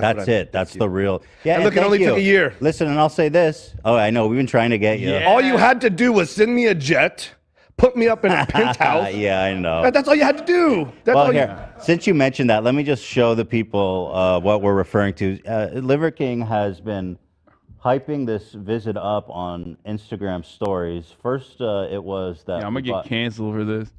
That's it. That's the real. Yeah, and look, it only took a year. Listen, and I'll say this. Oh, I know. We've been trying to get you. All you had to do was send me a jet, put me up in a penthouse. Yeah, I know. That's all you had to do. That's all here, since you mentioned that, let me just show the people what we're referring to. Liver King has been hyping this visit up on Instagram stories. First, it was that. Yeah, I'm gonna get canceled for this.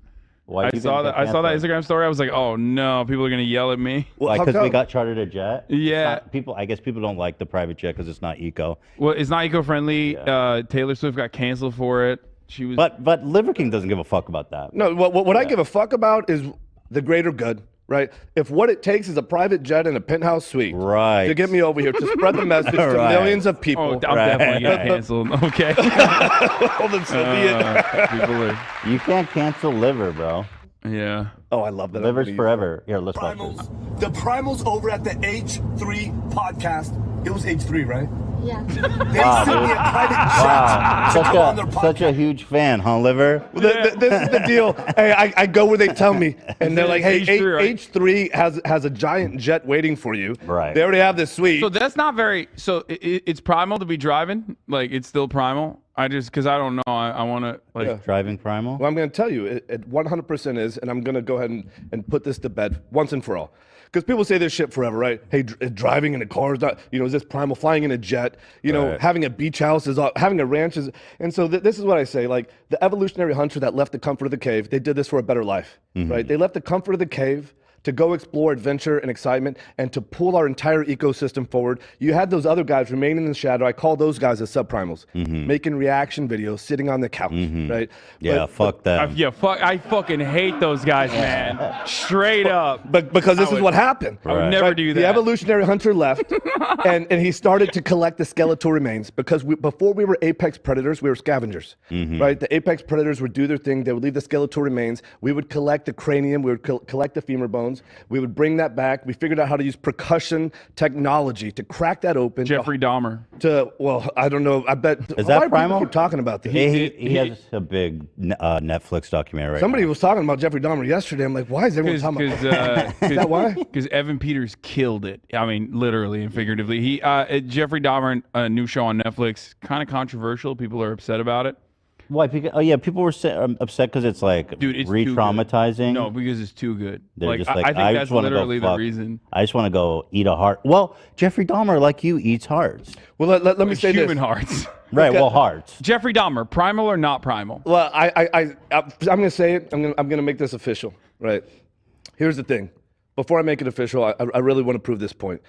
Why I saw that Instagram story. I was like, oh no, people are gonna yell at me. Why? Because we got chartered a jet. Yeah. I guess people don't like the private jet because it's not eco. Well, it's not eco-friendly. Yeah. Taylor Swift got canceled for it. She was. But Liver King doesn't give a fuck about that. No, what I give a fuck about is the greater good. Right? If what it takes is a private jet and a penthouse suite to get me over here to spread the message to millions of people. Oh, I'm definitely getting canceled. Okay. Well, then so be it. You can't cancel Liver, bro. Yeah. Oh, I love that. Liver's forever. Here, let's watch this. The Primals over at the H3 podcast. It was H3, right? Yeah. They sent me a private jet to go on their podcast. Such a huge fan, huh, Liver? Well, this is the deal. Hey, I go where they tell me, and they're like, "Hey, H3 has a giant jet waiting for you." Right. They already have this suite. So that's not very. So it's primal to be driving. Like it's still primal. Because I don't know. I want to like driving primal. Well, I'm going to tell you, it 100% is, and I'm going to go ahead and put this to bed once and for all. Because people say this shit forever, right? Hey, driving in a car is not, is this primal? Flying in a jet, having a beach house is, having a ranch is, and so this is what I say, like the evolutionary hunter that left the comfort of the cave, they did this for a better life, right? They left the comfort of the cave to go explore adventure and excitement and to pull our entire ecosystem forward. You had those other guys remaining in the shadow. I call those guys the subprimals, making reaction videos, sitting on the couch, right? Yeah, fuck that. I fucking hate those guys, man. Straight up. But because this is what happened. I would never do that. The evolutionary hunter left, and he started to collect the skeletal remains because before we were apex predators, we were scavengers, right? The apex predators would do their thing. They would leave the skeletal remains. We would collect the cranium. We would collect the femur bones. We would bring that back. We figured out how to use percussion technology to crack that open. Jeffrey Dahmer. I don't know. I bet. Is that primal? Keep talking about this. He has a big Netflix documentary right Somebody now. was talking about Jeffrey Dahmer yesterday. I'm like, why is everyone talking about Is that why? Because Evan Peters killed it. I mean, literally and figuratively. Jeffrey Dahmer, a new show on Netflix, kind of controversial. People are upset about it. Why? People were upset because it's like re-traumatizing. No, because it's too good. They're just I think that's literally the reason. I just want to go eat a heart. Well, Jeffrey Dahmer, like you, eats hearts. Well, let me say human this. hearts. Right. Well, hearts. Jeffrey Dahmer, primal or not primal? Well, I'm going to say it. I'm going to make this official. Right. Here's the thing. Before I make it official, I really want to prove this point.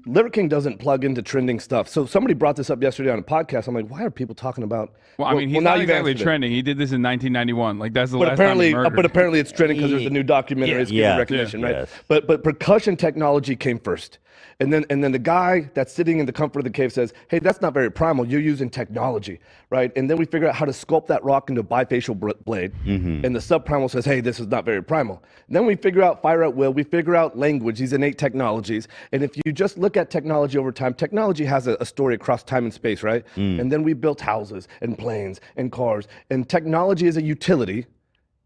Liver King doesn't plug into trending stuff. So somebody brought this up yesterday on a podcast. I'm like, why are people talking about? Well, I mean, he's not exactly trending. He did this in 1991. Like that's the last time he murdered. But apparently it's trending because there's a new documentary. It's getting recognition, right? Yes. But percussion technology came first. And then the guy that's sitting in the comfort of the cave says, hey, that's not very primal. You're using technology, right? And then we figure out how to sculpt that rock into a bifacial blade. And the subprimal says, hey, this is not very primal. And then we figure out fire at will. We figure out language, these innate technologies. And if you just look at technology over time, technology has a story across time and space, right? And then we built houses and planes and cars. And technology is a utility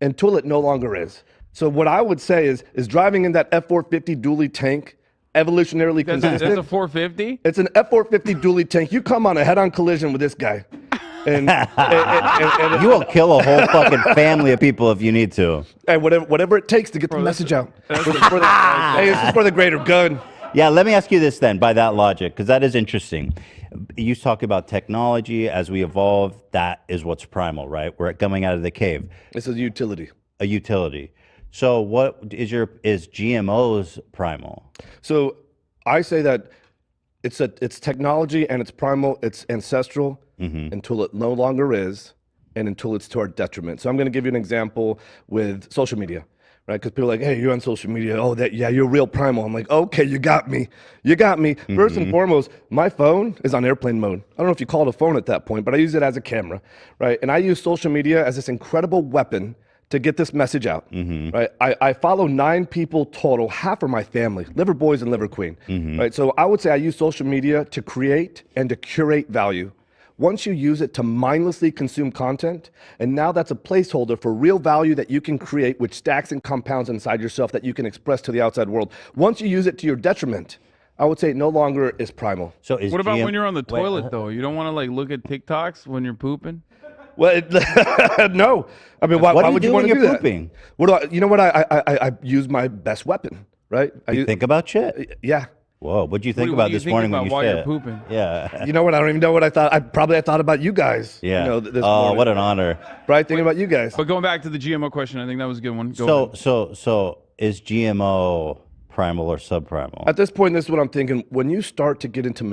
until it no longer is. So what I would say is driving in that F-450 dually tank, evolutionarily consistent. That's a 450? It's an F-450 dually tank. You come on a head-on collision with this guy. And you will kill a whole fucking family of people if you need to. And whatever it takes to get the message out. This is for the greater good. Yeah, let me ask you this then, by that logic, because that is interesting. You talk about technology as we evolve. That is what's primal, right? We're coming out of the cave. It's a utility. A utility. So what is GMOs primal? So I say that it's technology and it's primal, it's ancestral until it no longer is and until it's to our detriment. So I'm going to give you an example with social media, right? Because people are like, hey, you're on social media. Oh, you're real primal. I'm like, okay, you got me. First and foremost, my phone is on airplane mode. I don't know if you call it a phone at that point, but I use it as a camera, right? And I use social media as this incredible weapon to get this message out, right? I follow 9 people total, half are my family, Liver Boys and Liver Queen, right? So I would say I use social media to create and to curate value. Once you use it to mindlessly consume content, and now that's a placeholder for real value that you can create, which stacks and compounds inside yourself that you can express to the outside world. Once you use it to your detriment, I would say no longer is primal. So is What about GM when you're on the Wait, toilet though? You don't want to like look at TikToks when you're pooping? Well, no. I mean, why What do you would do you when want to do you're that? pooping? What do you know what? I use my best weapon, right? Think about shit. Yeah. Whoa, what'd you think What about do you this think morning about when you while said you're it? pooping? Yeah. You know what? I don't even know what I thought. I thought about you guys. Yeah. You know, this Oh, morning. what an honor. Right? Thinking about you guys. But going back to the GMO question, I think that was a good one. Go ahead. So is GMO primal or subprimal? At this point, this is what I'm thinking. When you start to get into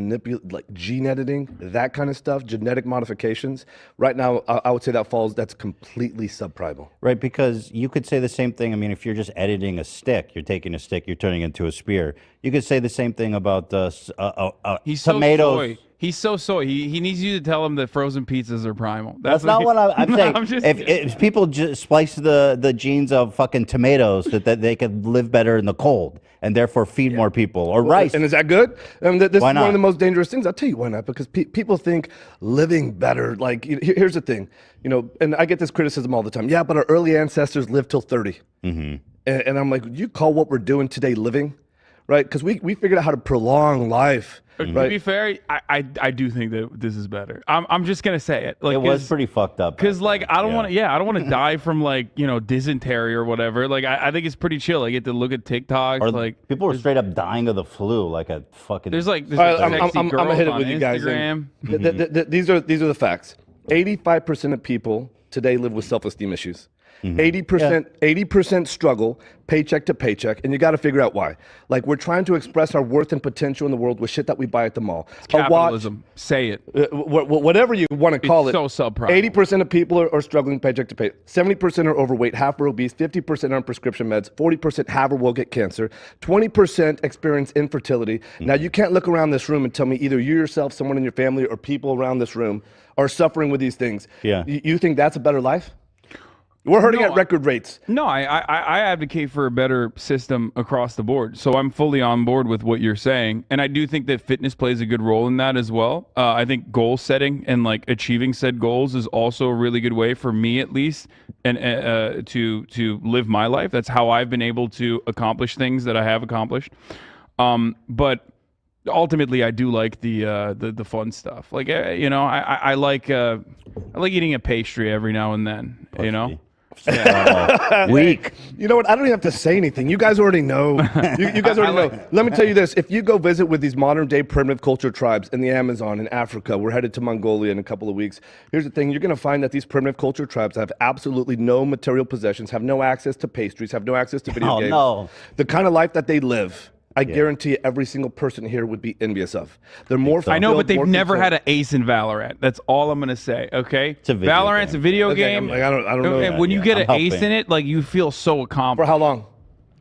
like gene editing, that kind of stuff, genetic modifications, right now, I would say that's completely subprimal. Right, because you could say the same thing. I mean, if you're just editing a stick, you're taking a stick, you're turning it into a spear. You could say the same thing about He's so tomatoes. soy. He's so soy. He needs you to tell him that frozen pizzas are primal. That's not what I'm No, saying. I'm just if people just splice the genes of fucking tomatoes, that they could live better in the cold and therefore feed more people, or rice. And is that good? This Why is one not? of the most dangerous things. I'll tell you why not. Because people think living better. Like, here's the thing, and I get this criticism all the time. Yeah, but our early ancestors lived till 30. Mm-hmm. And I'm like, you call what we're doing today living? Right? Because we figured out how to prolong life. To Right? be fair, I do think that this is better. I'm just gonna say it. Like It was pretty fucked up. Because like I don't Yeah. want to, I don't want to die from like dysentery or whatever. Like I think it's pretty chill. I get to look at TikToks. Or like people were straight up dying of the flu, like a fucking. there's All right, sexy I'm girls gonna hit it on with you guys. Instagram. These are the facts. 85% of people today live with self-esteem issues. 80% struggle paycheck to paycheck, and you got to figure out why. Like, we're trying to express our worth and potential in the world with shit that we buy at the mall. Capitalism. Say it. Whatever you want to call it. so subprime. 80% of people are struggling paycheck to pay. 70% are overweight, half are obese, 50% are on prescription meds, 40% have or will get cancer, 20% experience infertility. Now, you can't look around this room and tell me either you yourself, someone in your family, or people around this room are suffering with these things. Yeah. You think that's a better life? We're hurting No, at record rates. No, I advocate for a better system across the board. So I'm fully on board with what you're saying. And I do think that fitness plays a good role in that as well. I think goal setting and like achieving said goals is also a really good way for me, at least, and to live my life. That's how I've been able to accomplish things that I have accomplished. But ultimately, I do like the fun stuff. Like I like eating a pastry every now and then. weak. You know what? I don't even have to say anything. You guys already know. You guys already know. Let me tell you this. If you go visit with these modern day primitive culture tribes in the Amazon, in Africa, we're headed to Mongolia in a couple of weeks. Here's the thing. You're going to find that these primitive culture tribes have absolutely no material possessions, have no access to pastries, have no access to video games. No. The kind of life that they live, I guarantee every single person here would be envious of. They're more I know, but fulfilled, they've more never content. had an ace in Valorant. That's all I'm gonna say. Okay, It's a video Valorant's game. a video Okay, game. like, I don't know. And when you Yeah, get I'm an ace helping. in it, like you feel so For accomplished how long?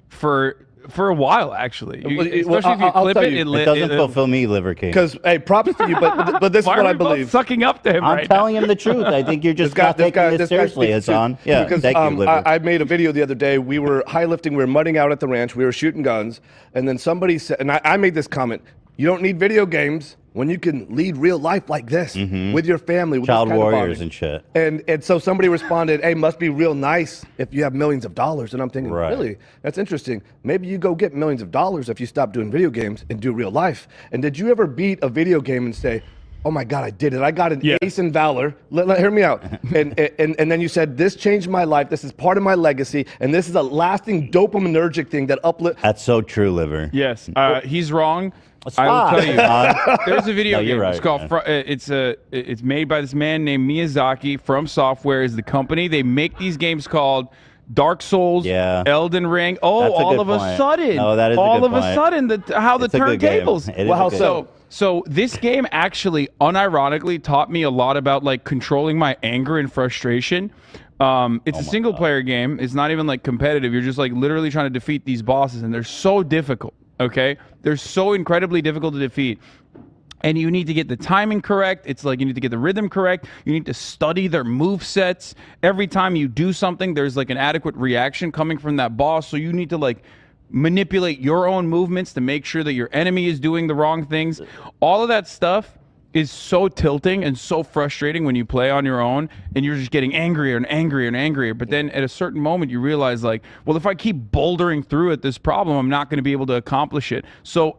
for a while, actually. Well, Especially well, if you I'll clip tell it. you. It doesn't fulfill me, Liver King. Because, hey, props to you, but this is Why what are I we both believe. sucking up to him I'm right now? telling him the truth. I think you're just not taking this seriously, speaks Hassan. to- Yeah, because thank you, Liver. I made a video the other day. We were high lifting. We were mudding out at the ranch. We were shooting guns, and then somebody said, and I made this comment: "You don't need video games when you can lead real life like this with your family, with Child this kind of warriors bonding." and shit. And so somebody responded, "Hey, must be real nice if you have millions of dollars." And I'm thinking, Right. really, that's interesting. Maybe you go get millions of dollars if you stop doing video games and do real life. And did you ever beat a video game and say, "Oh my God, I did it! I got an Yes. ace in Valor." Hear me out. And then you said, "This changed my life. This is part of my legacy, and this is a lasting dopaminergic thing that uplift." That's so true, Liver. Yes, he's wrong. I will Stop. tell you. There's a video No, you're game. It's right, called. man. It's made by this man named Miyazaki. From Software is the company. They make these games called Dark Souls, Yeah. Elden Ring. Oh, That's a all good of a point. sudden, No, that is a all good of a point. sudden, how the It's a good game. turntables. It is Well, a how good so? game. So this game actually, unironically, taught me a lot about like controlling my anger and frustration. It's a single player game. It's not even like competitive. You're just like literally trying to defeat these bosses, and they're so difficult. Okay, they're so incredibly difficult to defeat. And you need to get the timing correct. It's like you need to get the rhythm correct. You need to study their move sets. Every time you do something, there's like an adequate reaction coming from that boss. So you need to like manipulate your own movements to make sure that your enemy is doing the wrong things. All of that stuff is so tilting and so frustrating when you play on your own and you're just getting angrier and angrier and angrier. But then at a certain moment you realize like, well, if I keep bouldering through at this problem, I'm not going to be able to accomplish it. So